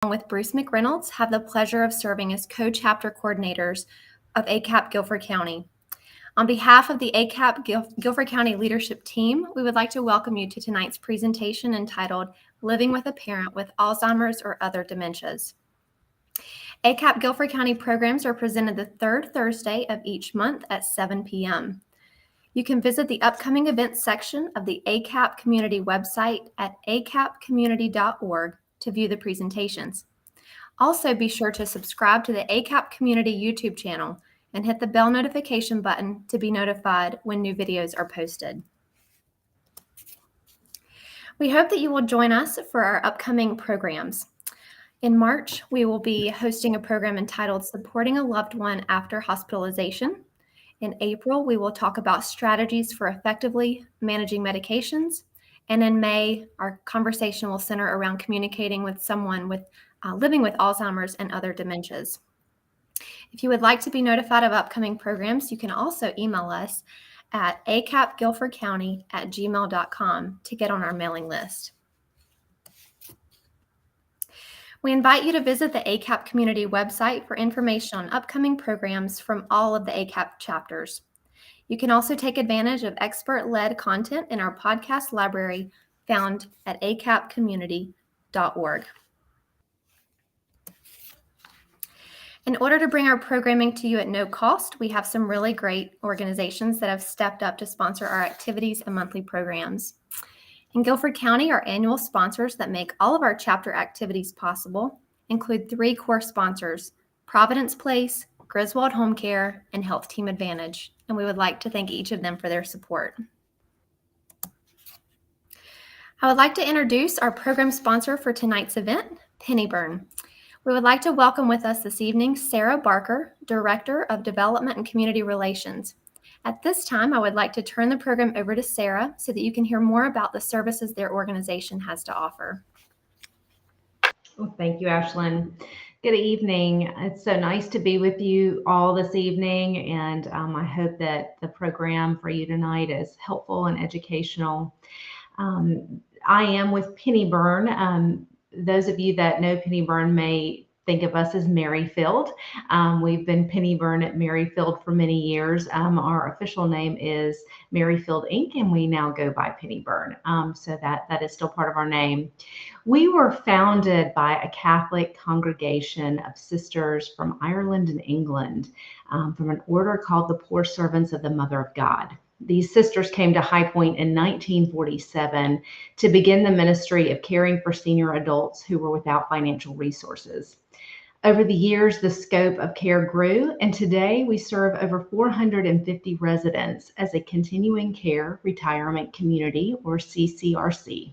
along with Bruce McReynolds, have the pleasure of serving as co-chapter coordinators of ACAP Guilford County. On behalf of the ACAP Guilford County leadership team, we would like to welcome you to tonight's presentation entitled Living with a Parent with Alzheimer's or Other Dementias. ACAP Guilford County programs are presented the third Thursday of each month at 7 p.m. You can visit the upcoming events section of the ACAP community website at acapcommunity.org to view the presentations. Also, be sure to subscribe to the ACAP community YouTube channel and hit the bell notification button to be notified when new videos are posted. We hope that you will join us for our upcoming programs. In March, we will be hosting a program entitled Supporting a Loved One After Hospitalization. In April, we will talk about strategies for effectively managing medications. And in May, our conversation will center around communicating with someone with living with Alzheimer's and other dementias. If you would like to be notified of upcoming programs, you can also email us at acapguilfordcounty@gmail.com to get on our mailing list. We invite you to visit the ACAP community website for information on upcoming programs from all of the ACAP chapters. You can also take advantage of expert-led content in our podcast library found at acapcommunity.org. In order to bring our programming to you at no cost, we have some really great organizations that have stepped up to sponsor our activities and monthly programs. In Guilford County, our annual sponsors that make all of our chapter activities possible include 3 core sponsors: Providence Place, Griswold Home Care, and Health Team Advantage, and we would like to thank each of them for their support. I would like to introduce our program sponsor for tonight's event, Pennyburn. We would like to welcome with us this evening Sarah Barker, Director of Development and Community Relations. At this time, I would like to turn the program over to Sarah so that you can hear more about the services their organization has to offer. Well, thank you, Ashlyn. Good evening. It's so nice to be with you all this evening, and I hope that the program for you tonight is helpful and educational. I am with Pennyburn. Those of you that know Pennyburn may think of us as Merrifield. We've been Pennyburn at Merrifield for many years. Our official name is Merrifield Inc., and we now go by Pennyburn. So that is still part of our name. We were founded by a Catholic congregation of sisters from Ireland and England, from an order called the Poor Servants of the Mother of God. These sisters came to High Point in 1947 to begin the ministry of caring for senior adults who were without financial resources. Over the years, the scope of care grew, and today we serve over 450 residents as a continuing care retirement community, or CCRC.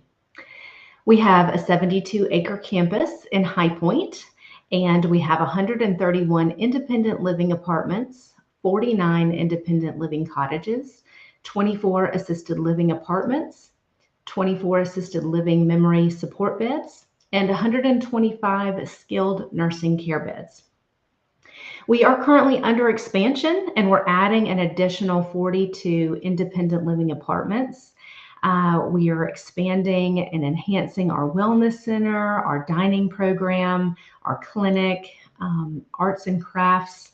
We have a 72-acre campus in High Point, and we have 131 independent living apartments, 49 independent living cottages, 24 assisted living apartments, 24 assisted living memory support beds, and 125 skilled nursing care beds. We are currently under expansion, and we're adding an additional 42 independent living apartments. We are expanding and enhancing our wellness center, our dining program, our clinic, arts and crafts.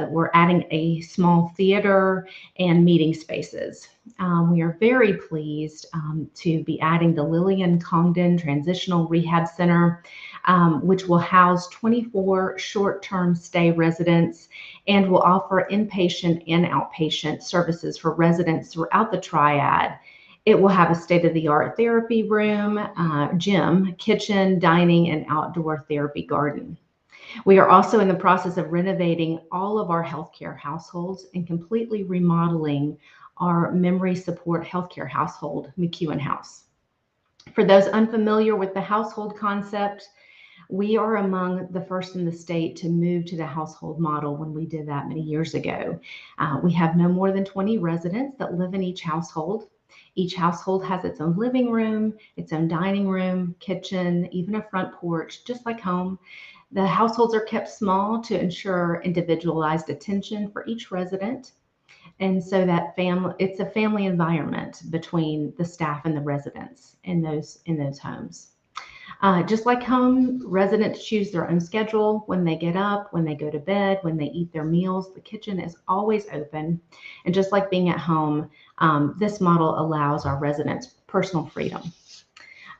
We're adding a small theater and meeting spaces. We are very pleased to be adding the Lillian Congdon Transitional Rehab Center, which will house 24 short-term stay residents and will offer inpatient and outpatient services for residents throughout the triad. It will have a state-of-the-art therapy room, gym, kitchen, dining, and outdoor therapy garden. We are also in the process of renovating all of our healthcare households and completely remodeling our memory support healthcare household, McEwen House. For those unfamiliar with the household concept, we are among the first in the state to move to the household model when we did that many years ago. We have no more than 20 residents that live in each household. Each household has its own living room, its own dining room, kitchen, even a front porch, just like home. The households are kept small to ensure individualized attention for each resident. And so that it's a family environment between the staff and the residents in those homes. Just like home, residents choose their own schedule when they get up, when they go to bed, when they eat their meals. The kitchen is always open. And just like being at home, this model allows our residents personal freedom.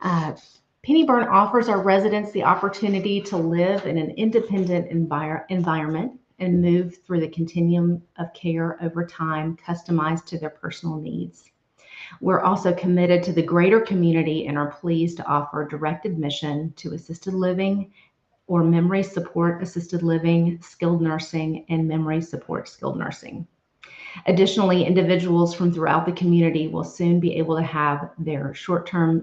Pennyburn offers our residents the opportunity to live in an independent environment and move through the continuum of care over time, customized to their personal needs. We're also committed to the greater community and are pleased to offer direct admission to assisted living or memory support assisted living, skilled nursing, and memory support skilled nursing. Additionally, individuals from throughout the community will soon be able to have their short-term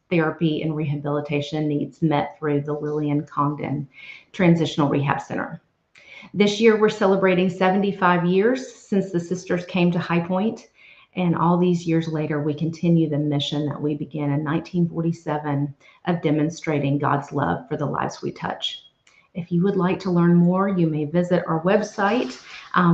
therapy and rehabilitation needs met through the Lillian Congdon Transitional Rehab Center. This year, we're celebrating 75 years since the sisters came to High Point, and all these years later, we continue the mission that we began in 1947 of demonstrating God's love for the lives we touch. If you would like to learn more, you may visit our website,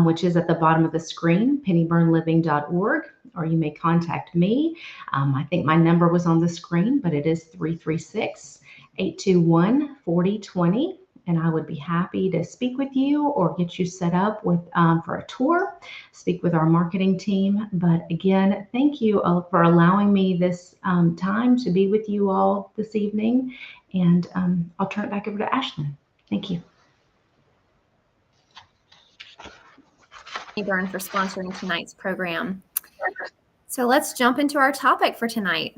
which is at the bottom of the screen, pennyburnliving.org, or you may contact me. I think my number was on the screen, but it is 336-821-4020. And I would be happy to speak with you or get you set up with for a tour, speak with our marketing team. But again, thank you for allowing me this time to be with you all this evening. And I'll turn it back over to Ashlyn. Thank you. Pennyburn for sponsoring tonight's program. So let's jump into our topic for tonight,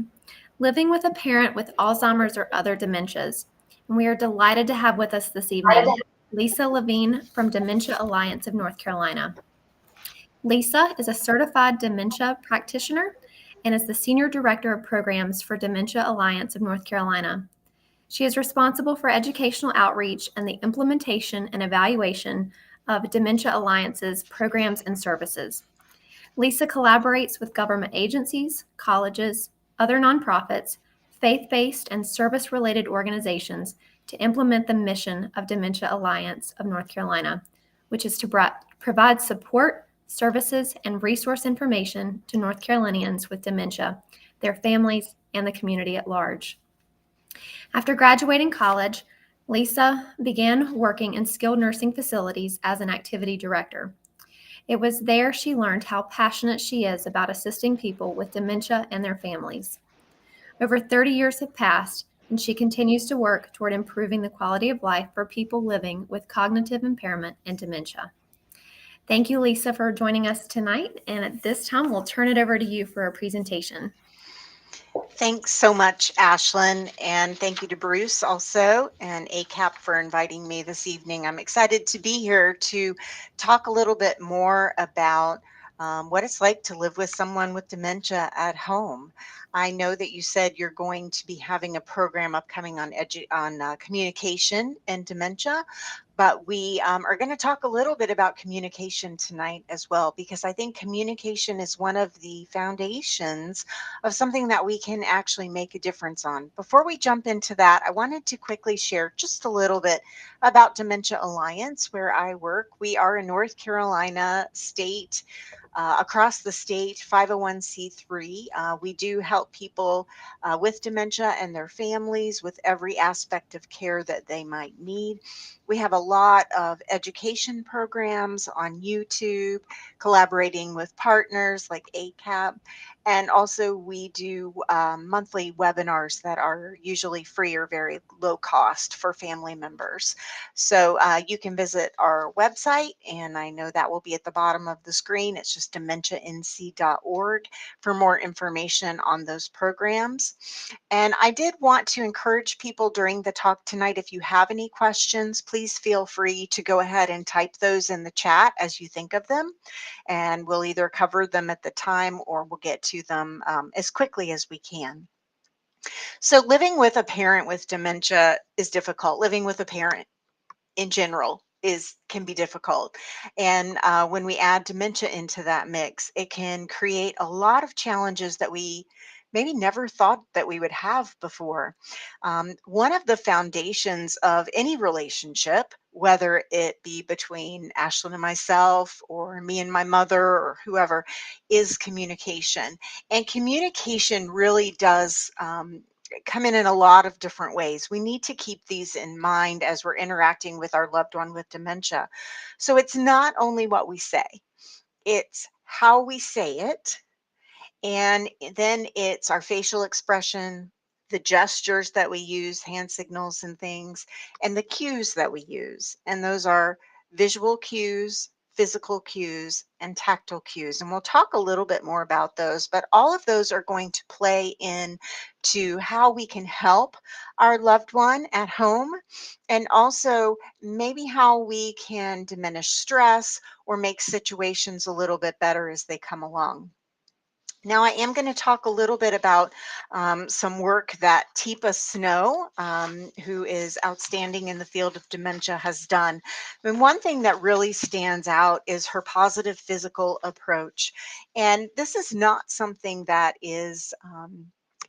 living with a parent with Alzheimer's or other dementias. And we are delighted to have with us this evening Lisa Levine from Dementia Alliance of North Carolina. Lisa is a certified dementia practitioner and is the Senior Director of Programs for Dementia Alliance of North Carolina. She is responsible for educational outreach and the implementation and evaluation of Dementia Alliance's programs and services. Lisa collaborates with government agencies, colleges, other nonprofits, faith-based and service-related organizations to implement the mission of Dementia Alliance of North Carolina, which is to provide support, services, and resource information to North Carolinians with dementia, their families, and the community at large. After graduating college, Lisa began working in skilled nursing facilities as an activity director. It was there she learned how passionate she is about assisting people with dementia and their families. Over 30 years have passed, and she continues to work toward improving the quality of life for people living with cognitive impairment and dementia. Thank you, Lisa, for joining us tonight. And at this time, we'll turn it over to you for a presentation. Thanks so much, Ashlyn, and thank you to Bruce also and ACAP for inviting me this evening. I'm excited to be here to talk a little bit more about what it's like to live with someone with dementia at home. I know that you said you're going to be having a program upcoming on communication and dementia, but we are going to talk a little bit about communication tonight as well, because I think communication is one of the foundations of something that we can actually make a difference on. Before we jump into that, I wanted to quickly share just a little bit about Dementia Alliance, where I work. We are a North Carolina state, across the state, 501c3. We do help people with dementia and their families with every aspect of care that they might need. We have a lot of education programs on YouTube, collaborating with partners like ACAP. And also we do monthly webinars that are usually free or very low cost for family members. So you can visit our website, and I know that will be at the bottom of the screen. It's just dementianc.org for more information on those programs. And I did want to encourage people during the talk tonight, if you have any questions, please feel free to go ahead and type those in the chat as you think of them. And we'll either cover them at the time or we'll get to them as quickly as we can. So living with a parent with dementia is difficult. Living with a parent in general can be difficult. And when we add dementia into that mix, it can create a lot of challenges that we maybe never thought that we would have before. One of the foundations of any relationship, whether it be between Ashlyn and myself or me and my mother or whoever, is communication. And communication really does come in a lot of different ways. We need to keep these in mind as we're interacting with our loved one with dementia. So it's not only what we say, it's how we say it, and then it's our facial expression, the gestures that we use, hand signals and things, and the cues that we use. And those are visual cues, physical cues, and tactile cues. And we'll talk a little bit more about those, but all of those are going to play in to how we can help our loved one at home, and also maybe how we can diminish stress or make situations a little bit better as they come along. Now, I am going to talk a little bit about some work that Teepa Snow, who is outstanding in the field of dementia, has done. And one thing that really stands out is her positive physical approach. And this is not something that is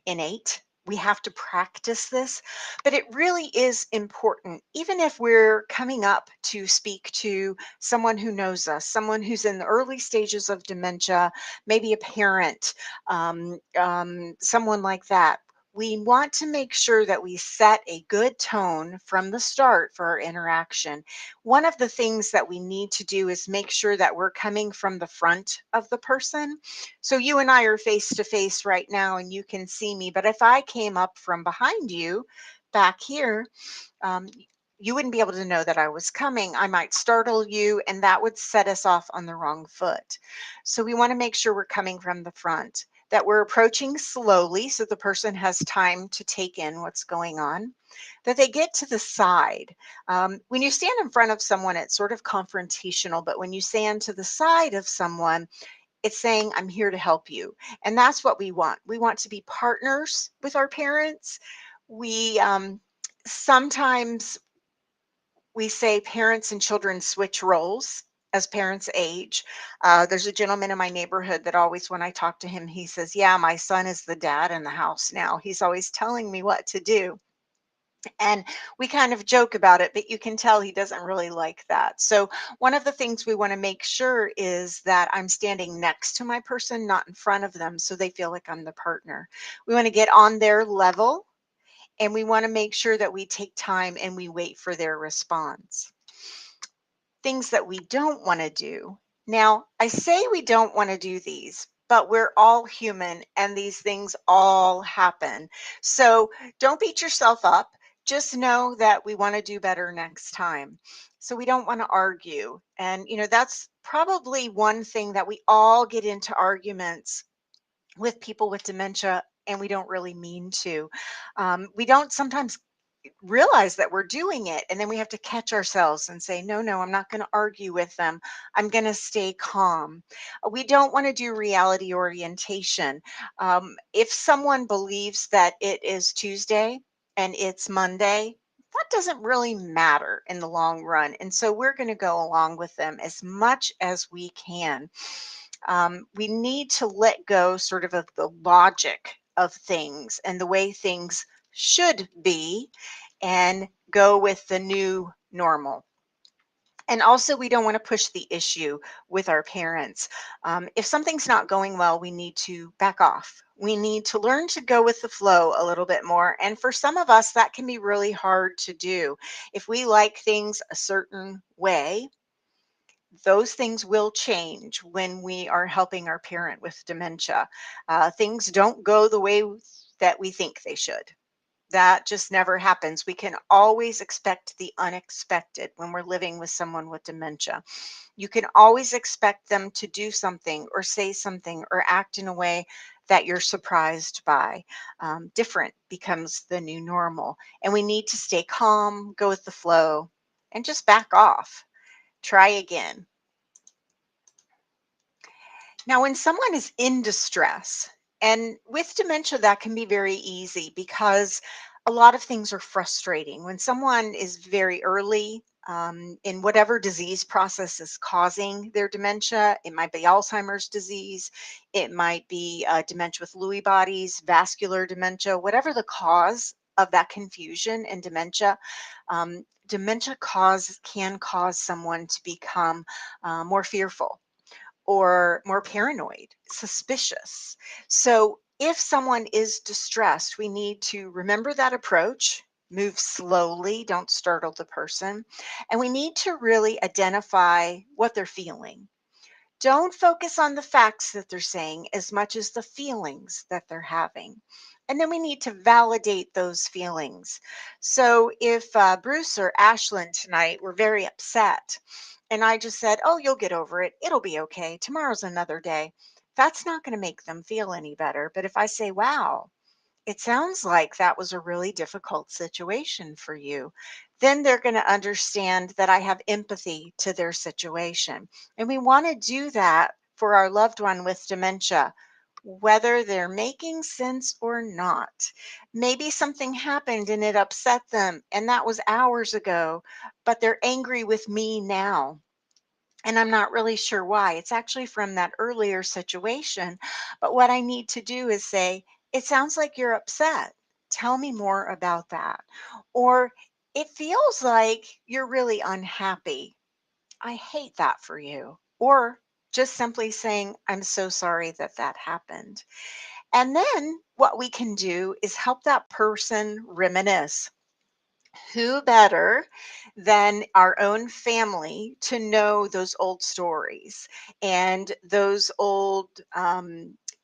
innate. We have to practice this, but it really is important. Even if we're coming up to speak to someone who knows us, someone who's in the early stages of dementia, maybe a parent, someone like that. We want to make sure that we set a good tone from the start for our interaction. One of the things that we need to do is make sure that we're coming from the front of the person. So you and I are face to face right now and you can see me, but if I came up from behind you back here, um, you wouldn't be able to know that I was coming. I might startle you, and that would set us off on the wrong foot. So we want to make sure we're coming from the front, that we're approaching slowly so the person has time to take in what's going on, that they get to the side. When you stand in front of someone, it's sort of confrontational, but when you stand to the side of someone, it's saying, I'm here to help you. And that's what we want. We want to be partners with our parents. We sometimes we say parents and children switch roles as parents age. There's a gentleman in my neighborhood that always, when I talk to him, he says, yeah, my son is the dad in the house now. He's always telling me what to do. And we kind of joke about it, but you can tell he doesn't really like that. So one of the things we want to make sure is that I'm standing next to my person, not in front of them, so they feel like I'm the partner. We want to get on their level, and we want to make sure that we take time and we wait for their response. Things that we don't want to do. Now, I say we don't want to do these, but we're all human and these things all happen. So don't beat yourself up. Just know that we want to do better next time. So we don't want to argue. And, that's probably one thing that we all get into arguments with people with dementia, and we don't really mean to. We don't sometimes realize that we're doing it, and then we have to catch ourselves and say, no, I'm not going to argue with them. I'm going to stay calm. We don't want to do reality orientation. If someone believes that it is Tuesday and it's Monday, that doesn't really matter in the long run, and so we're going to go along with them as much as we can. We need to let go sort of the logic of things and the way things should be, and go with the new normal. And also, we don't want to push the issue with our parents. If something's not going well, we need to back off. We need to learn to go with the flow a little bit more. And for some of us, that can be really hard to do. If we like things a certain way, those things will change when we are helping our parent with dementia. Things don't go the way that we think they should. That just never happens. We can always expect the unexpected when we're living with someone with dementia. You can always expect them to do something or say something or act in a way that you're surprised by. Different becomes the new normal. And we need to stay calm, go with the flow, and just back off. Try again. Now, when someone is in distress, and with dementia, that can be very easy because a lot of things are frustrating. When someone is very early in whatever disease process is causing their dementia, it might be Alzheimer's disease, it might be dementia with Lewy bodies, vascular dementia, whatever the cause of that confusion and dementia. Dementia can cause someone to become more fearful or more paranoid, suspicious. So If someone is distressed, we need to remember that approach, move slowly, don't startle the person, and we need to really identify what they're feeling. Don't focus on the facts that they're saying as much as the feelings that they're having. And then we need to validate those feelings. So if Bruce or Ashlyn tonight were very upset, and I just said, "Oh, you'll get over it. It'll be okay. Tomorrow's another day." That's not going to make them feel any better. But if I say, "Wow, it sounds like that was a really difficult situation for you," then they're going to understand that I have empathy to their situation. And we want to do that for our loved one with dementia, whether they're making sense or not. Maybe something happened and it upset them, and that was hours ago, but they're angry with me now. And I'm not really sure why. It's actually from that earlier situation. But what I need to do is say, "It sounds like you're upset. Tell me more about that." Or, "It feels like you're really unhappy. I hate that for you." Or just simply saying, "I'm so sorry that that happened." And then what we can do is help that person reminisce. Who better than our own family to know those old stories and those old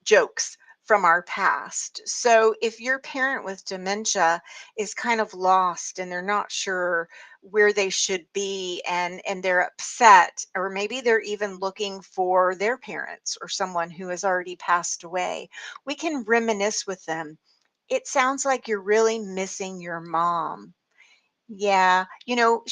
jokes from our past? So, if your parent with dementia is kind of lost and they're not sure where they should be, and they're upset, or maybe they're even looking for their parents or someone who has already passed away, we can reminisce with them. "It sounds like you're really missing your mom. Yeah, your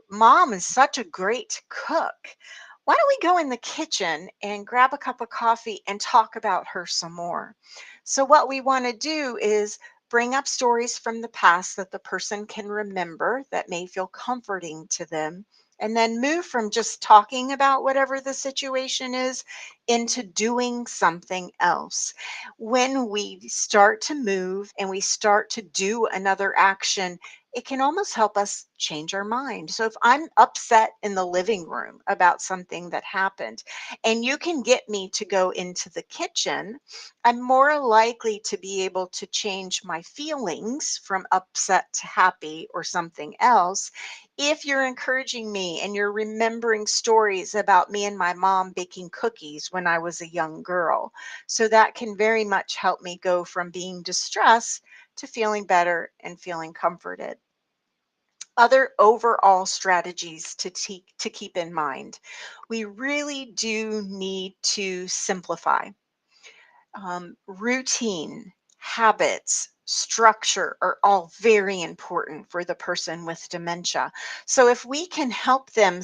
mom is such a great cook. Why don't we go in the kitchen and grab a cup of coffee and talk about her some more?" So, what we want to do is bring up stories from the past that the person can remember that may feel comforting to them, and then move from just talking about whatever the situation is into doing something else. When we start to move and we start to do another action, it can almost help us change our mind. So if I'm upset in the living room about something that happened, and you can get me to go into the kitchen, I'm more likely to be able to change my feelings from upset to happy or something else. If you're encouraging me and you're remembering stories about me and my mom baking cookies when I was a young girl. So that can very much help me go from being distressed to feeling better and feeling comforted. Other overall strategies to keep in mind. We really do need to simplify. Routine, habits, structure are all very important for the person with dementia. So if we can help them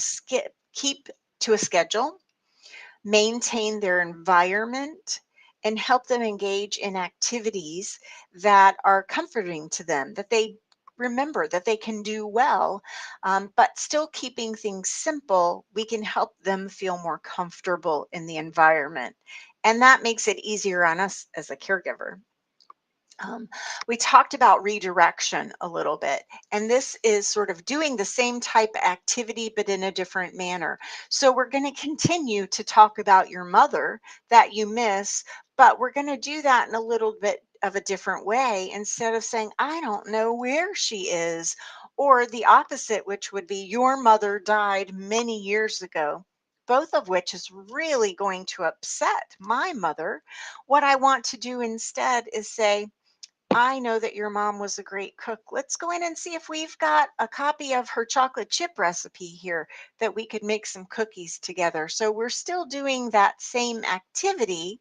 keep to a schedule, maintain their environment, and help them engage in activities that are comforting to them, that they remember that they can do well, but still keeping things simple, we can help them feel more comfortable in the environment. And that makes it easier on us as a caregiver. Um, we talked about redirection a little bit, and this is sort of doing the same type of activity but in a different manner. So, we're going to continue to talk about your mother that you miss, but we're going to do that in a little bit of a different way. Instead of saying, "I don't know where she is," or the opposite, which would be, "Your mother died many years ago," both of which is really going to upset my mother. What I want to do instead is say, "I know that your mom was a great cook. Let's go in and see if we've got a copy of her chocolate chip recipe here that we could make some cookies together." So we're still doing that same activity,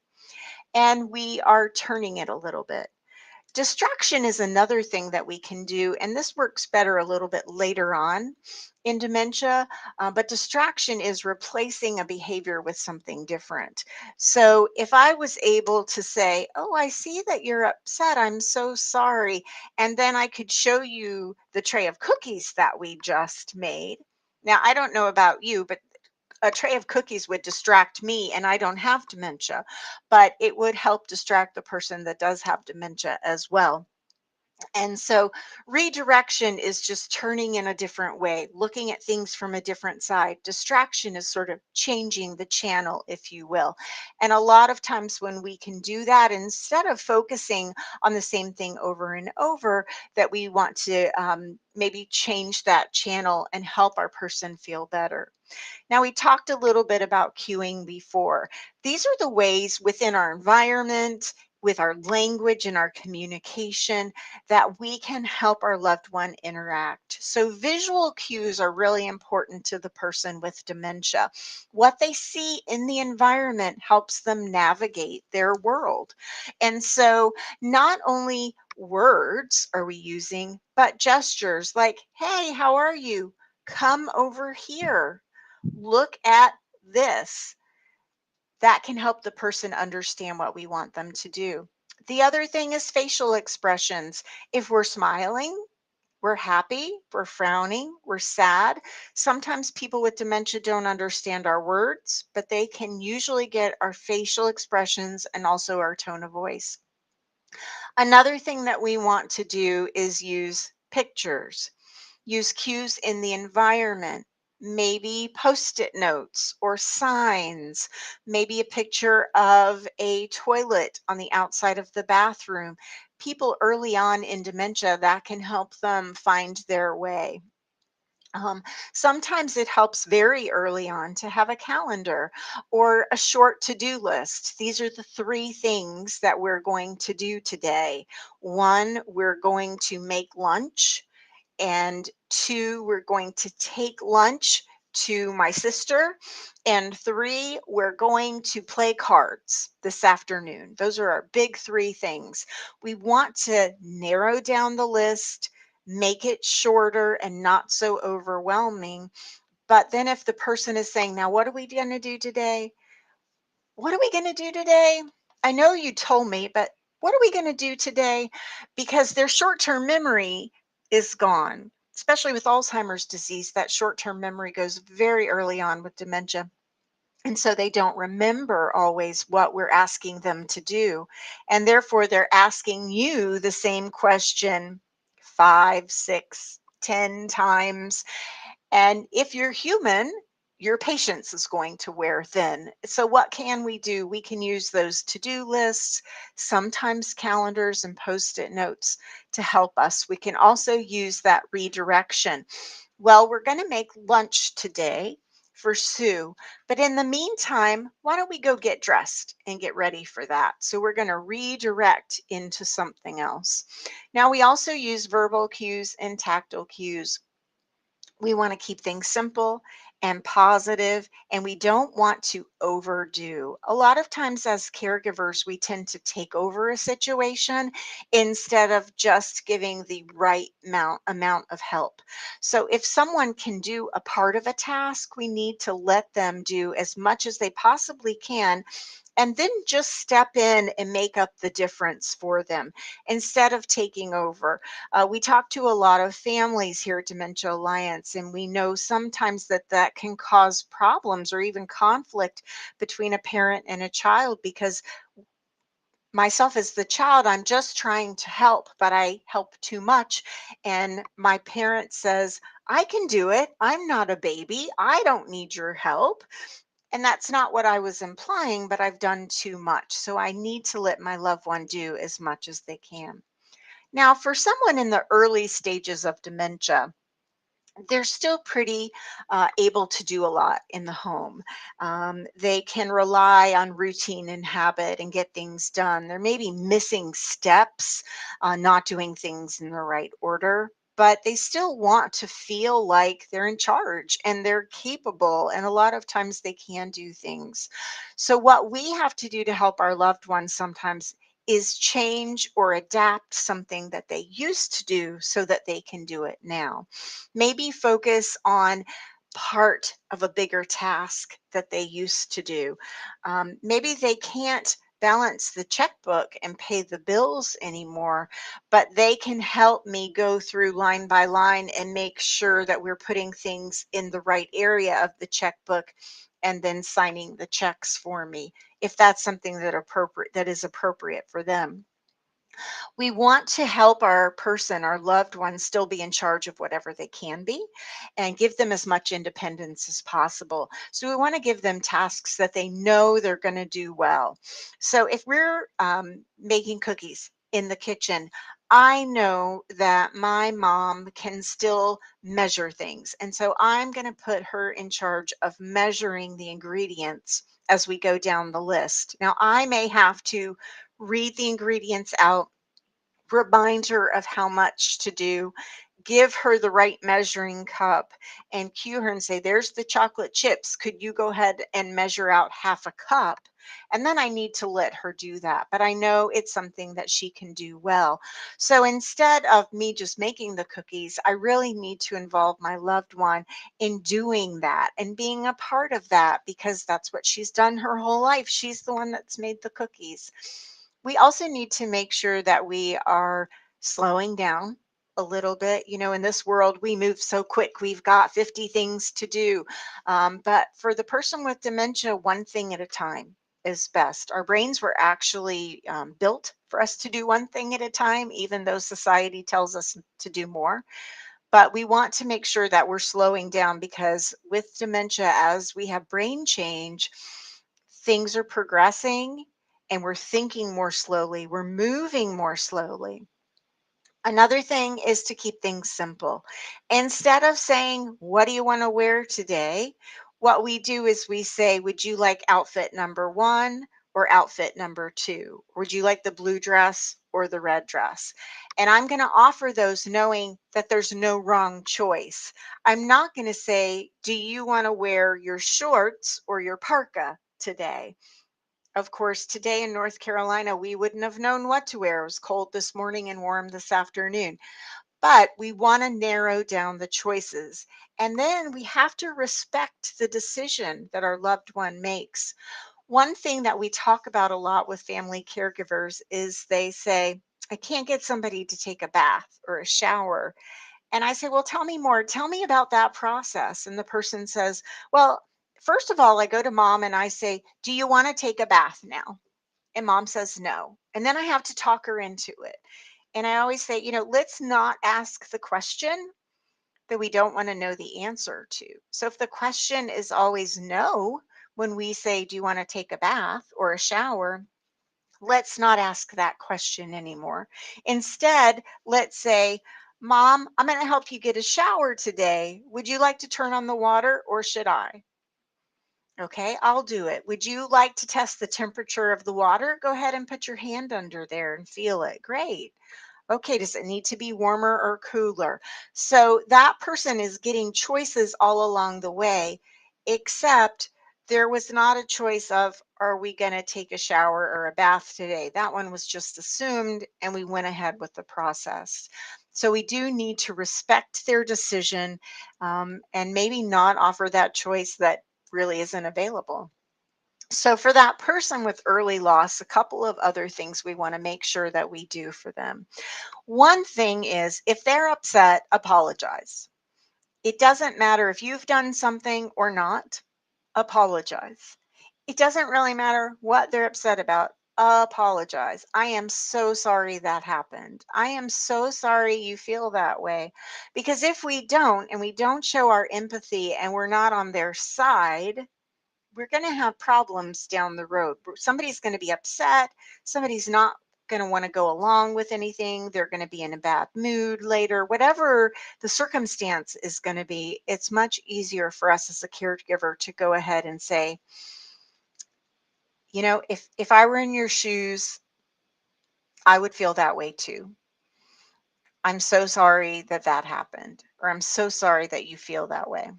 and we are turning it a little bit. Distraction is another thing that we can do, and this works better a little bit later on in dementia. But distraction is replacing a behavior with something different. So if I was able to say, "Oh, I see that you're upset. I'm so sorry." And then I could show you the tray of cookies that we just made. Now, I don't know about you, but a tray of cookies would distract me, and I don't have dementia, but it would help distract the person that does have dementia as well. And so redirection is just turning in a different way, looking at things from a different side. Distraction is sort of changing the channel, if you will. And a lot of times when we can do that, instead of focusing on the same thing over and over, that we want to maybe change that channel and help our person feel better. Now, we talked a little bit about cueing before. These are the ways within our environment, with our language and our communication, that we can help our loved one interact. So, visual cues are really important to the person with dementia. What they see in the environment helps them navigate their world. And so, not only words are we using, but gestures like, hey, how are you? Come over here, look at this. That can help the person understand what we want them to do. The other thing is facial expressions. If we're smiling, we're happy, we're frowning, we're sad. Sometimes people with dementia don't understand our words, but they can usually get our facial expressions and also our tone of voice. Another thing that we want to do is use pictures. Use cues in the environment, maybe post-it notes or signs, maybe a picture of a toilet on the outside of the bathroom. People early on in dementia, that can help them find their way. Um, Sometimes it helps very early on to have a calendar or a short to-do list. These are the three things that we're going to do today. One, we're going to make lunch, and two, we're going to take lunch to my sister, and three, we're going to play cards this afternoon. Those are our big three things. We want to narrow down the list, make it shorter and not so overwhelming. But then if the person is saying, now what are we going to do today? What are we going to do today? I know you told me, but what are we going to do today? Because their short term memory is gone, especially with Alzheimer's disease. That short term memory goes very early on with dementia. And so they don't remember always what we're asking them to do. And therefore, they're asking you the same question 5, 6, 10 times, and if you're human, your patience is going to wear thin. So, what can we do? We can use those to do lists, sometimes calendars and post it notes to help us. We can also use that redirection. Well, we're going to make lunch today for Sue, but in the meantime, why don't we go get dressed and get ready for that? So, we're going to redirect into something else. Now, we also use verbal cues and tactile cues. We want to keep things simple and positive, and we don't want to overdo. A lot of times, as caregivers, we tend to take over a situation instead of just giving the right amount of help. So, if someone can do a part of a task, we need to let them do as much as they possibly can, and then just step in and make up the difference for them instead of taking over. We talk to a lot of families here at Dementia Alliance, and we know sometimes that that can cause problems or even conflict between a parent and a child, because myself as the child, I'm just trying to help, but I help too much. And my parent says, I can do it. I'm not a baby. I don't need your help. And that's not what I was implying, but I've done too much. So I need to let my loved one do as much as they can. Now, for someone in the early stages of dementia, they're still pretty able to do a lot in the home. They can rely on routine and habit and get things done. There may be missing steps, not doing things in the right order, but they still want to feel like they're in charge and they're capable. And a lot of times they can do things. So, what we have to do to help our loved ones sometimes is change or adapt something that they used to do so that they can do it now. Maybe focus on part of a bigger task that they used to do. Maybe they can't balance the checkbook and pay the bills anymore, but they can help me go through line by line and make sure that we're putting things in the right area of the checkbook and then signing the checks for me if that's something that is appropriate for them. We want to help our person, our loved one, still be in charge of whatever they can be and give them as much independence as possible. So we want to give them tasks that they know they're going to do well. So if we're making cookies in the kitchen, I know that my mom can still measure things. And so I'm going to put her in charge of measuring the ingredients as we go down the list. Now, I may have to read the ingredients out, remind her of how much to do, give her the right measuring cup, and cue her and say, there's the chocolate chips. Could you go ahead and measure out half a cup? And then I need to let her do that. But I know it's something that she can do well. So instead of me just making the cookies, I really need to involve my loved one in doing that and being a part of that, because that's what she's done her whole life. She's the one that's made the cookies. We also need to make sure that we are slowing down a little bit. You know, in this world, we move so quick. We've got 50 things to do. But for the person with dementia, one thing at a time is best. Our brains were actually built for us to do one thing at a time, even though society tells us to do more. But we want to make sure that we're slowing down, because with dementia, as we have brain change, things are progressing and we're thinking more slowly, we're moving more slowly. Another thing is to keep things simple. Instead of saying, what do you want to wear today? What we do is we say, would you like outfit number 1 or outfit number 2? Would you like the blue dress or the red dress? And I'm going to offer those knowing that there's no wrong choice. I'm not going to say, do you want to wear your shorts or your parka today? Of course, today in North Carolina, we wouldn't have known what to wear. It was cold this morning and warm this afternoon. But we want to narrow down the choices. And then we have to respect the decision that our loved one makes. One thing that we talk about a lot with family caregivers is they say, I can't get somebody to take a bath or a shower. And I say, well, tell me more. Tell me about that process. And the person says, well, first of all, I go to mom and I say, do you want to take a bath now? And mom says no. And then I have to talk her into it. And I always say, let's not ask the question that we don't want to know the answer to. So if the question is always no, when we say, do you want to take a bath or a shower? Let's not ask that question anymore. Instead, let's say, Mom, I'm going to help you get a shower today. Would you like to turn on the water or should I? Okay, I'll do it. Would you like to test the temperature of the water? Go ahead and put your hand under there and feel it. Great. Okay, does it need to be warmer or cooler? So that person is getting choices all along the way, except there was not a choice of, are we going to take a shower or a bath today? That one was just assumed, and we went ahead with the process. So we do need to respect their decision, and maybe not offer that choice that really isn't available. So for that person with early loss, a couple of other things we want to make sure that we do for them. One thing is, if they're upset, apologize. It doesn't matter if you've done something or not, apologize. It doesn't really matter what they're upset about. Apologize. I am so sorry that happened. I am so sorry you feel that way. Because if we don't, and we don't show our empathy, and we're not on their side, we're going to have problems down the road. Somebody's going to be upset. Somebody's not going to want to go along with anything. They're going to be in a bad mood later. Whatever the circumstance is going to be, it's much easier for us as a caregiver to go ahead and say, if I were in your shoes, I would feel that way too. I'm so sorry that that happened, or I'm so sorry that you feel that way.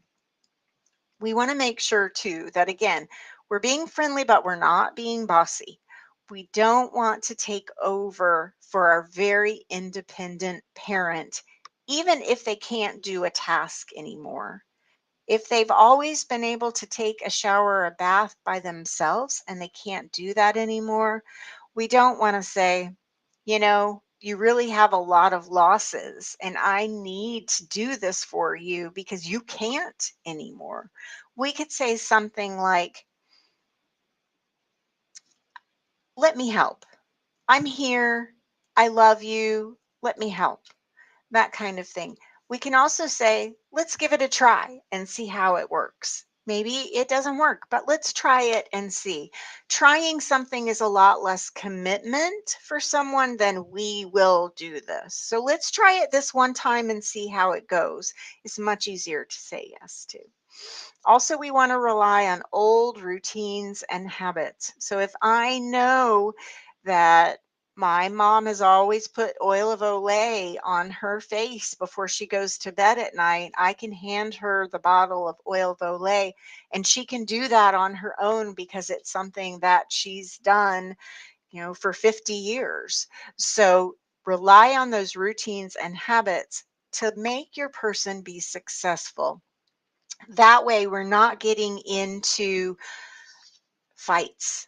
We want to make sure too that, again, we're being friendly, but we're not being bossy. We don't want to take over for our very independent parent, even if they can't do a task anymore. If they've always been able to take a shower or a bath by themselves and they can't do that anymore, we don't want to say, you really have a lot of losses and I need to do this for you because you can't anymore. We could say something like, let me help. I'm here. I love you. Let me help. That kind of thing. We can also say, let's give it a try and see how it works. Maybe it doesn't work, but let's try it and see. Trying something is a lot less commitment for someone than we will do this. So let's try it this one time and see how it goes. It's much easier to say yes to. Also, we want to rely on old routines and habits. So if I know that my mom has always put oil of Olay on her face before she goes to bed at night, I can hand her the bottle of oil of Olay and she can do that on her own because it's something that she's done, for 50 years. So rely on those routines and habits to make your person be successful. That way, we're not getting into fights,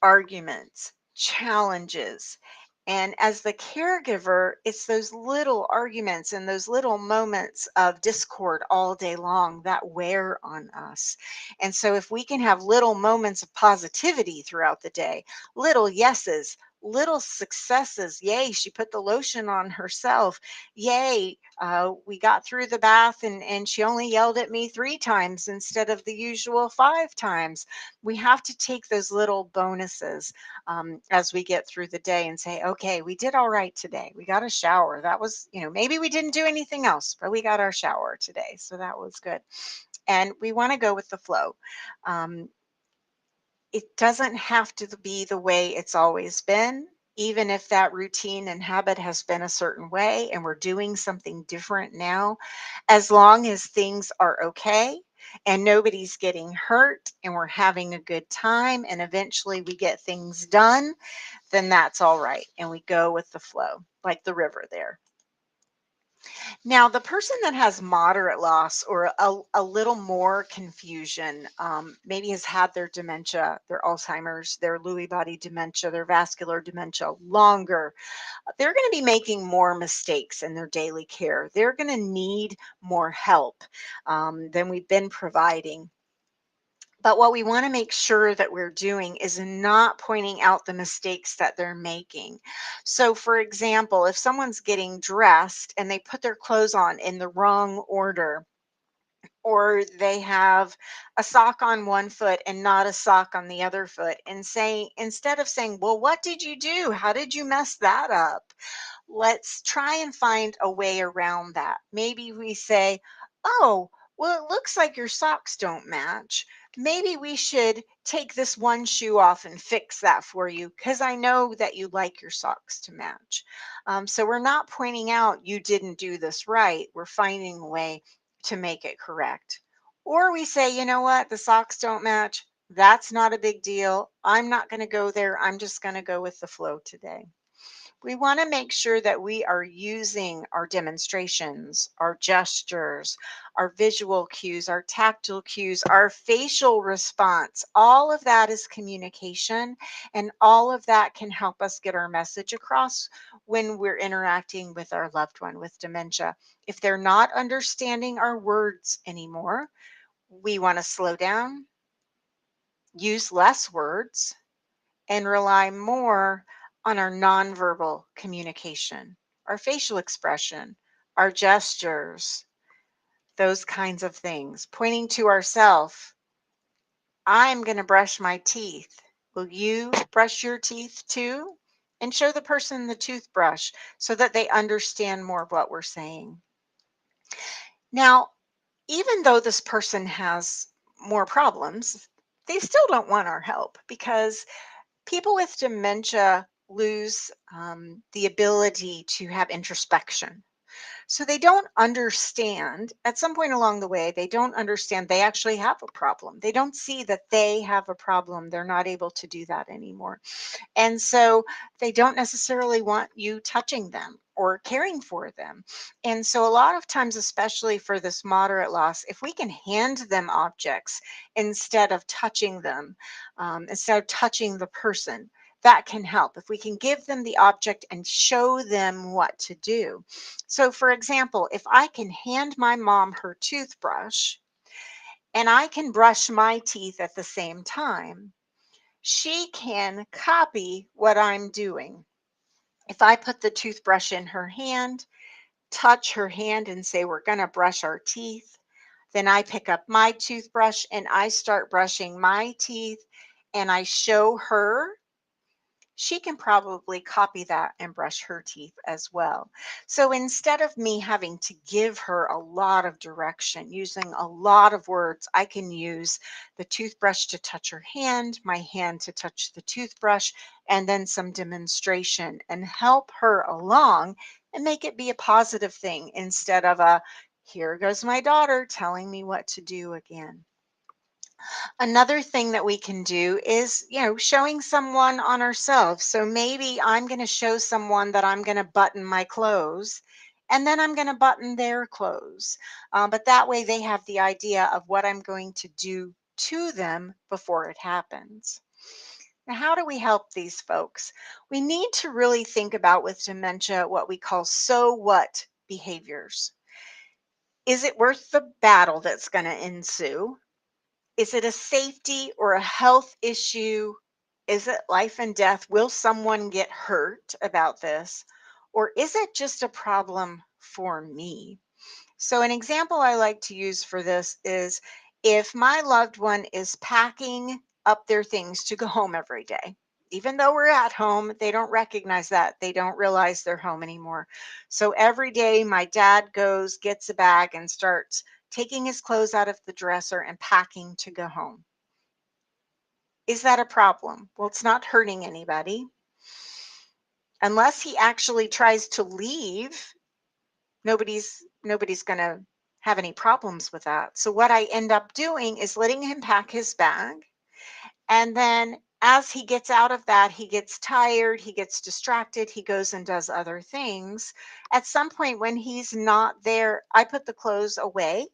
arguments, challenges. And as the caregiver, it's those little arguments and those little moments of discord all day long that wear on us. And so, if we can have little moments of positivity throughout the day, little yeses, little successes, yay, she put the lotion on herself, yay, we got through the bath and she only yelled at me 3 times instead of the usual 5 times. We have to take those little bonuses as we get through the day and say, okay, we did all right today. We got a shower. That was, maybe we didn't do anything else, but we got our shower today. So that was good. And we want to go with the flow. It doesn't have to be the way it's always been, even if that routine and habit has been a certain way and we're doing something different now, as long as things are okay and nobody's getting hurt and we're having a good time and eventually we get things done, then that's all right. And we go with the flow, like the river there. Now, the person that has moderate loss or a little more confusion, maybe has had their dementia, their Alzheimer's, their Lewy body dementia, their vascular dementia longer, they're going to be making more mistakes in their daily care. They're going to need more help than we've been providing. But what we want to make sure that we're doing is not pointing out the mistakes that they're making. So, for example, if someone's getting dressed and they put their clothes on in the wrong order, or they have a sock on one foot and not a sock on the other foot, and saying, instead of saying, well, what did you do? How did you mess that up? Let's try and find a way around that. Maybe we say, oh, well, it looks like your socks don't match. Maybe we should take this one shoe off and fix that for you because I know that you like your socks to match. So we're not pointing out you didn't do this right. We're finding a way to make it correct. Or we say, you know what, the socks don't match. That's not a big deal. I'm not going to go there. I'm just going to go with the flow today. We want to make sure that we are using our demonstrations, our gestures, our visual cues, our tactile cues, our facial response. All of that is communication, and all of that can help us get our message across when we're interacting with our loved one with dementia. If they're not understanding our words anymore, we want to slow down, use less words, and rely more on our nonverbal communication, our facial expression, our gestures, those kinds of things. Pointing to ourselves, I'm going to brush my teeth. Will you brush your teeth too? And show the person the toothbrush so that they understand more of what we're saying. Now, even though this person has more problems, they still don't want our help because people with dementia lose the ability to have introspection. So they don't understand, at some point along the way, they don't understand they actually have a problem. They don't see that they have a problem. They're not able to do that anymore. And so they don't necessarily want you touching them or caring for them. And so a lot of times, especially for this moderate loss, if we can hand them objects instead of touching them, instead of touching the person, that can help. If we can give them the object and show them what to do. So for example, if I can hand my mom her toothbrush and I can brush my teeth at the same time, she can copy what I'm doing. If I put the toothbrush in her hand, touch her hand and say, we're going to brush our teeth, then I pick up my toothbrush and I start brushing my teeth and I show her, she can probably copy that and brush her teeth as well. So instead of me having to give her a lot of direction, using a lot of words, I can use the toothbrush to touch her hand, my hand to touch the toothbrush, and then some demonstration and help her along and make it be a positive thing instead of a, here goes my daughter telling me what to do again. Another thing that we can do is, showing someone on ourselves. So maybe I'm going to show someone that I'm going to button my clothes and then I'm going to button their clothes. But that way they have the idea of what I'm going to do to them before it happens. Now, how do we help these folks? We need to really think about with dementia what we call so what behaviors. Is it worth the battle that's going to ensue? Is it a safety or a health issue? Is it life and death? Will someone get hurt about this? Or is it just a problem for me? So, an example I like to use for this is if my loved one is packing up their things to go home every day. Even though we're at home, they don't recognize that. They don't realize they're home anymore. So every day, my dad goes, gets a bag, and starts taking his clothes out of the dresser and packing to go home. Is that a problem? Well, it's not hurting anybody. Unless he actually tries to leave, nobody's going to have any problems with that. So what I end up doing is letting him pack his bag. And then as he gets out of that, he gets tired, he gets distracted, he goes and does other things. At some point when he's not there, I put the clothes away.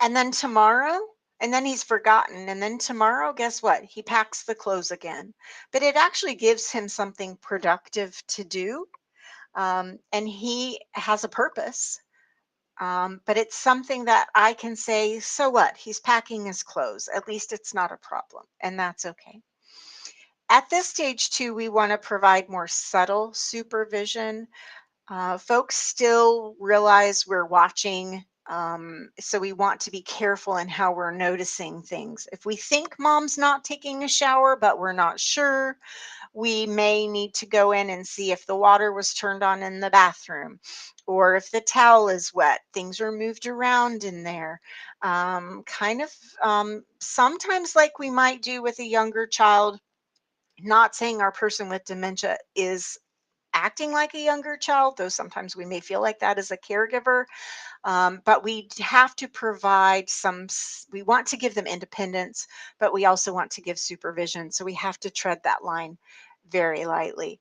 And then tomorrow, and then he's forgotten. And then tomorrow, guess what? He packs the clothes again. But it actually gives him something productive to do. And he has a purpose. But it's something that I can say, so what? He's packing his clothes. At least it's not a problem. And that's okay. At this stage, too, we want to provide more subtle supervision. Folks still realize we're watching. So we want to be careful in how we're noticing things. If we think mom's not taking a shower, but we're not sure, we may need to go in and see if the water was turned on in the bathroom or if the towel is wet. Things are moved around in there. Sometimes like we might do with a younger child, not saying our person with dementia is acting like a younger child, though sometimes we may feel like that as a caregiver. But we have to provide we want to give them independence, but we also want to give supervision. So we have to tread that line very lightly.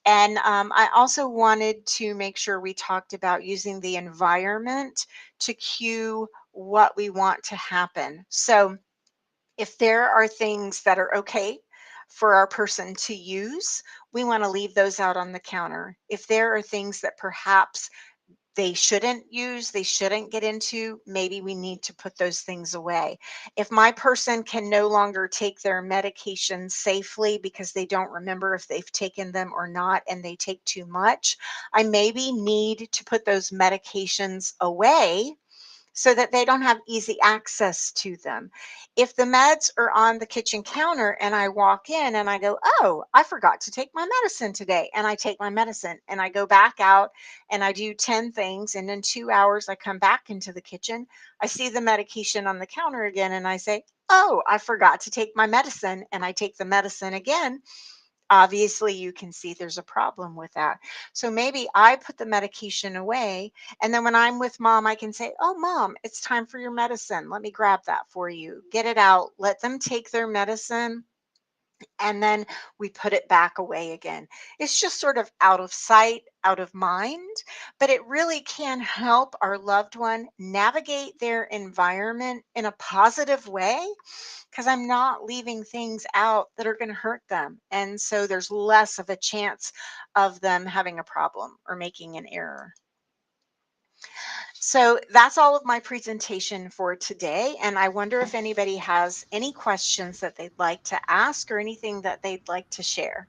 And I also wanted to make sure we talked about using the environment to cue what we want to happen. So if there are things that are okay for our person to use, we want to leave those out on the counter. If there are things that perhaps they shouldn't use, they shouldn't get into, maybe we need to put those things away. If my person can no longer take their medications safely because they don't remember if they've taken them or not and they take too much, I maybe need to put those medications away so that they don't have easy access to them. If the meds are on the kitchen counter and I walk in and I go, oh, I forgot to take my medicine today, and I take my medicine and I go back out and I do 10 things, and in 2 hours I come back into the kitchen, I see the medication on the counter again and I say, oh, I forgot to take my medicine, and I take the medicine again. Obviously, you can see there's a problem with that. So maybe I put the medication away, and then when I'm with mom, I can say, oh, mom, it's time for your medicine. Let me grab that for you. Get it out. Let them take their medicine, and then we put it back away again. It's just sort of out of sight, out of mind, but it really can help our loved one navigate their environment in a positive way, because I'm not leaving things out that are going to hurt them. And so there's less of a chance of them having a problem or making an error. So that's all of my presentation for today. And I wonder if anybody has any questions that they'd like to ask or anything that they'd like to share.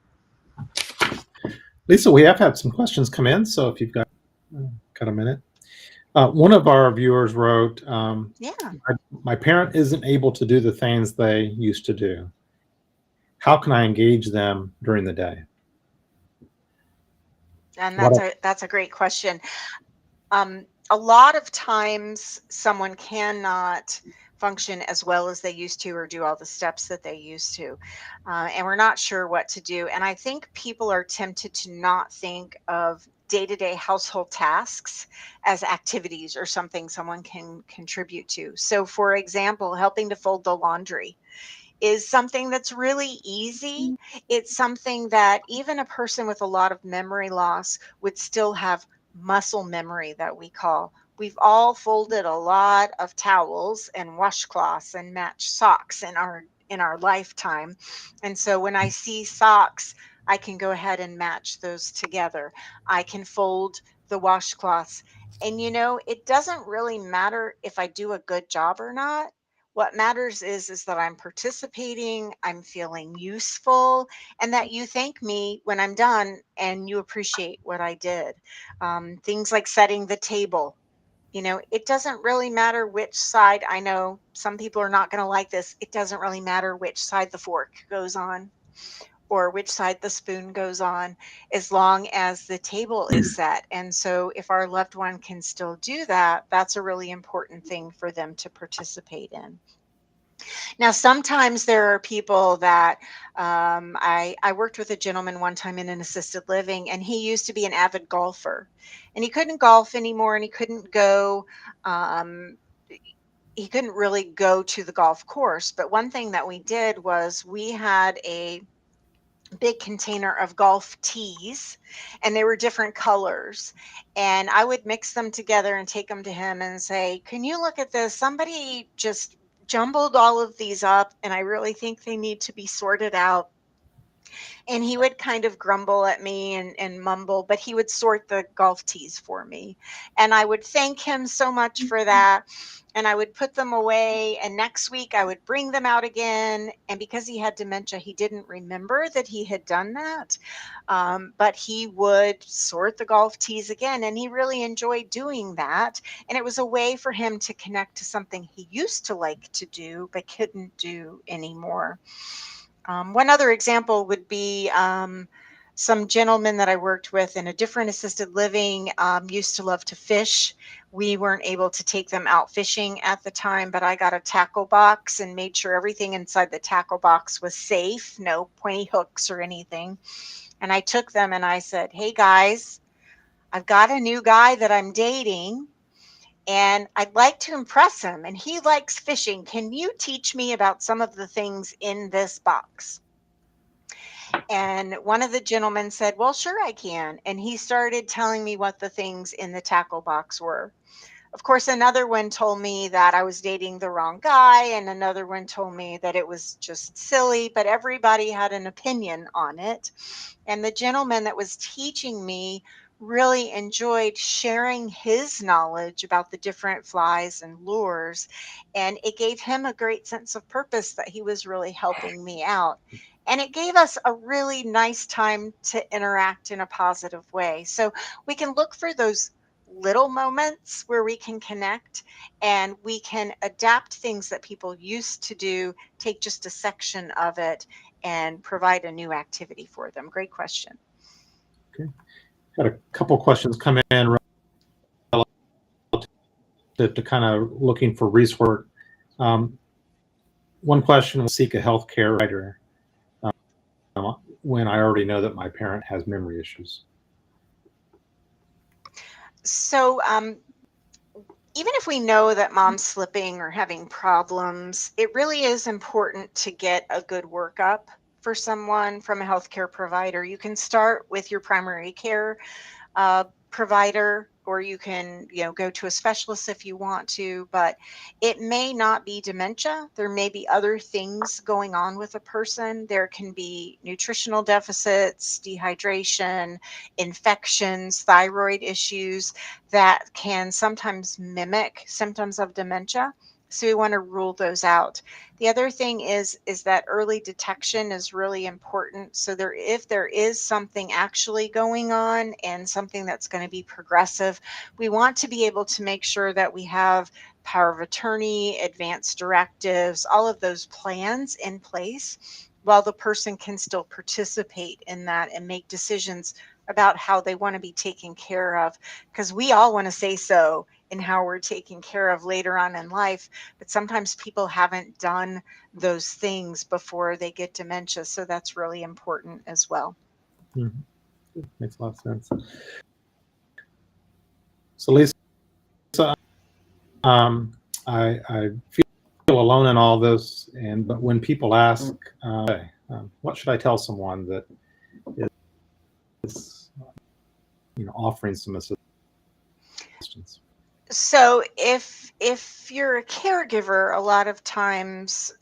Lisa, we have had some questions come in, so if you've got a minute. One of our viewers wrote, Yeah. my parent isn't able to do the things they used to do. How can I engage them during the day? And What that's a great question. A lot of times someone cannot function as well as they used to or do all the steps that they used to. And we're not sure what to do. And I think people are tempted to not think of day-to-day household tasks as activities or something someone can contribute to. So for example, helping to fold the laundry is something that's really easy. It's something that even a person with a lot of memory loss would still have muscle memory that we call. We've all folded a lot of towels and washcloths and matched socks in our lifetime. And so when I see socks, I can go ahead and match those together. I can fold the washcloths. And it doesn't really matter if I do a good job or not. What matters is that I'm participating, I'm feeling useful, and that you thank me when I'm done and you appreciate what I did. Things like setting the table. It doesn't really matter which side. I know some people are not going to like this. It doesn't really matter which side the fork goes on or which side the spoon goes on, as long as the table is set. And so, if our loved one can still do that, that's a really important thing for them to participate in. Now, sometimes there are people that I worked with a gentleman one time in an assisted living, and he used to be an avid golfer, and he couldn't golf anymore, and he couldn't go. Um, he couldn't really go to the golf course. But one thing that we did was we had a big container of golf tees, and they were different colors, and I would mix them together and take them to him and say, can you look at this? Somebody just jumbled all of these up, and I really think they need to be sorted out. And he would kind of grumble at me and mumble, but he would sort the golf tees for me. And I would thank him so much for that. And I would put them away. And next week I would bring them out again. And because he had dementia, he didn't remember that he had done that. But he would sort the golf tees again. And he really enjoyed doing that. And it was a way for him to connect to something he used to like to do, but couldn't do anymore. One other example would be some gentlemen that I worked with in a different assisted living used to love to fish. We weren't able to take them out fishing at the time, but I got a tackle box and made sure everything inside the tackle box was safe, no pointy hooks or anything. And I took them and I said, hey guys, I've got a new guy that I'm dating, and I'd like to impress him, and he likes fishing. Can you teach me about some of the things in this box? And one of the gentlemen said, well, sure, I can. And he started telling me what the things in the tackle box were. Of course, another one told me that I was dating the wrong guy, and another one told me that it was just silly, but everybody had an opinion on it. And the gentleman that was teaching me really enjoyed sharing his knowledge about the different flies and lures. And it gave him a great sense of purpose that he was really helping me out. And it gave us a really nice time to interact in a positive way. So we can look for those little moments where we can connect, and we can adapt things that people used to do, take just a section of it, and provide a new activity for them. Great question. Okay. Got a couple questions come in relative to kind of looking for resource. One question was seek a healthcare provider when I already know that my parent has memory issues. So, even if we know that mom's slipping or having problems, it really is important to get a good workup for someone from a healthcare provider. You can start with your primary care provider, or you can go to a specialist if you want to, but it may not be dementia. There may be other things going on with a person. There can be nutritional deficits, dehydration, infections, thyroid issues that can sometimes mimic symptoms of dementia. So we want to rule those out. The other thing is that early detection is really important. So if there is something actually going on and something that's going to be progressive, we want to be able to make sure that we have power of attorney, advance directives, all of those plans in place while the person can still participate in that and make decisions about how they want to be taken care of. Because we all want to say so in how we're taken care of later on in life, but sometimes people haven't done those things before they get dementia. So that's really important as well. Mhm. Makes a lot of sense. So Lisa, I feel alone in all this, but when people ask, what should I tell someone that is, offering some assistance? So if you're a caregiver, a lot of times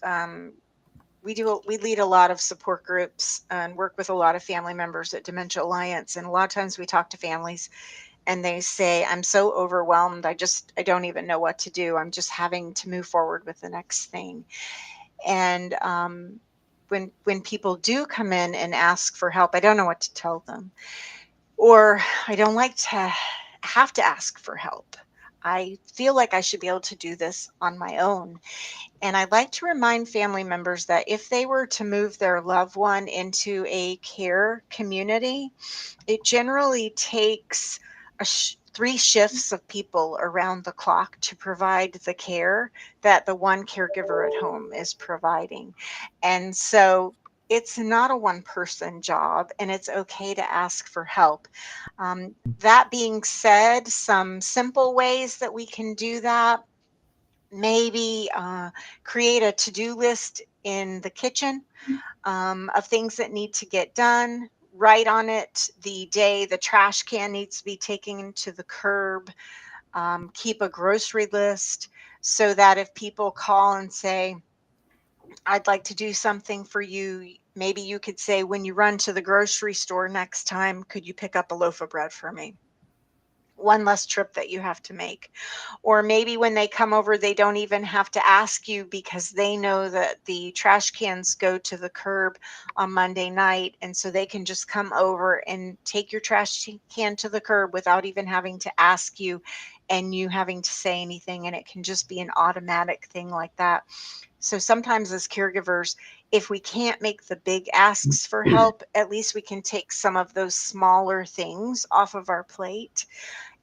we lead a lot of support groups and work with a lot of family members at Dementia Alliance, and a lot of times we talk to families and they say, I'm so overwhelmed, I don't even know what to do, I'm just having to move forward with the next thing. And when people do come in and ask for help, I don't know what to tell them, or I don't like to have to ask for help. I feel like I should be able to do this on my own. And I'd like to remind family members that if they were to move their loved one into a care community, it generally takes 3 shifts of people around the clock to provide the care that the one caregiver at home is providing. And so it's not a one person job, and it's okay to ask for help. That being said, some simple ways that we can do that: maybe create a to-do list in the kitchen of things that need to get done. Write on it the day the trash can needs to be taken to the curb. Keep a grocery list so that if people call and say, I'd like to do something for you, maybe you could say, when you run to the grocery store next time, could you pick up a loaf of bread for me? One less trip that you have to make. Or maybe when they come over, they don't even have to ask you because they know that the trash cans go to the curb on Monday night. And so they can just come over and take your trash can to the curb without even having to ask you and you having to say anything. And it can just be an automatic thing like that. So sometimes as caregivers, if we can't make the big asks for help, at least we can take some of those smaller things off of our plate.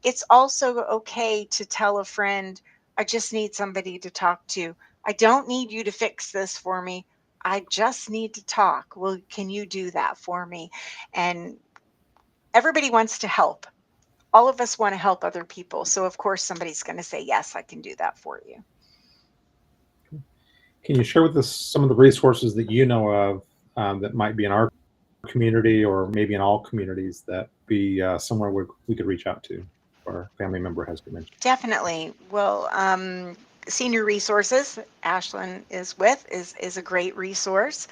It's also okay to tell a friend, I just need somebody to talk to. I don't need you to fix this for me. I just need to talk. Well, can you do that for me? And everybody wants to help. All of us want to help other people. So, of course, somebody's going to say, yes, I can do that for you. Can you share with us some of the resources that you know of that might be in our community or maybe in all communities that be somewhere where we could reach out to if our family member has dementia? Definitely. Well, Senior Resources, Ashlyn is with, is a great resource.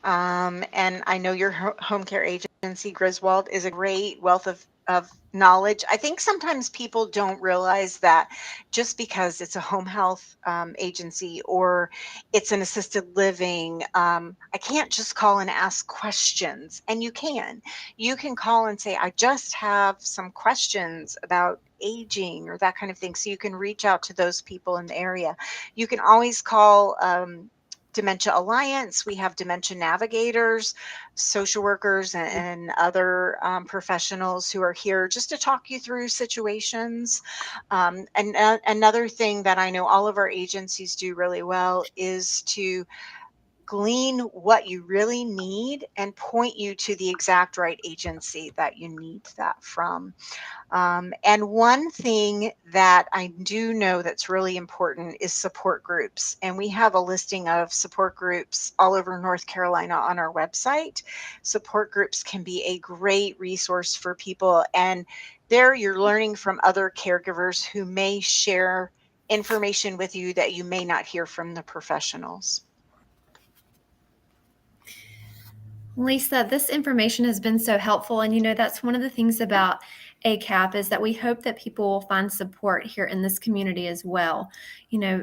And I know your home care agency, Griswold, is a great wealth of knowledge. I think sometimes people don't realize that just because it's a home health agency or it's an assisted living, I can't just call and ask questions. And you can. You can call and say, I just have some questions about aging or that kind of thing. So you can reach out to those people in the area. You can always call Dementia Alliance. We have dementia navigators, social workers, and other professionals who are here just to talk you through situations. And another thing that I know all of our agencies do really well is to glean what you really need and point you to the exact right agency that you need that from. And one thing that I do know that's really important is support groups. And we have a listing of support groups all over North Carolina on our website. Support groups can be a great resource for people. And there you're learning from other caregivers who may share information with you that you may not hear from the professionals. Lisa, this information has been so helpful. And that's one of the things about ACAP is that we hope that people will find support here in this community as well.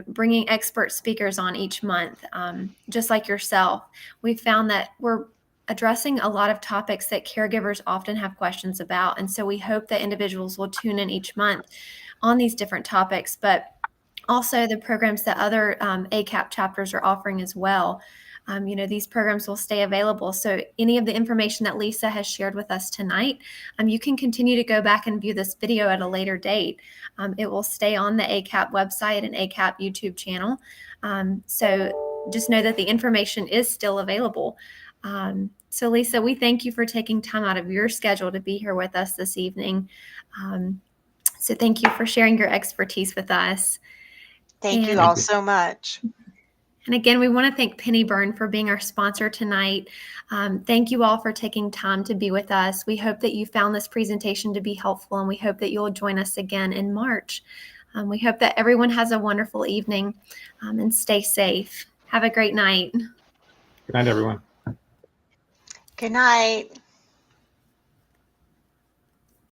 Bringing expert speakers on each month, just like yourself, we found that we're addressing a lot of topics that caregivers often have questions about. And so we hope that individuals will tune in each month on these different topics, but also the programs that other ACAP chapters are offering as well. These programs will stay available. So any of the information that Lisa has shared with us tonight, you can continue to go back and view this video at a later date. It will stay on the ACAP website and ACAP YouTube channel. So just know that the information is still available. So Lisa, we thank you for taking time out of your schedule to be here with us this evening. So thank you for sharing your expertise with us. Thank you And- all so much. And again, we want to thank Penny Byrne for being our sponsor tonight. Thank you all for taking time to be with us. We hope that you found this presentation to be helpful, and we hope that you'll join us again in March. We hope that everyone has a wonderful evening, and stay safe. Have a great night. Good night, everyone. Good night.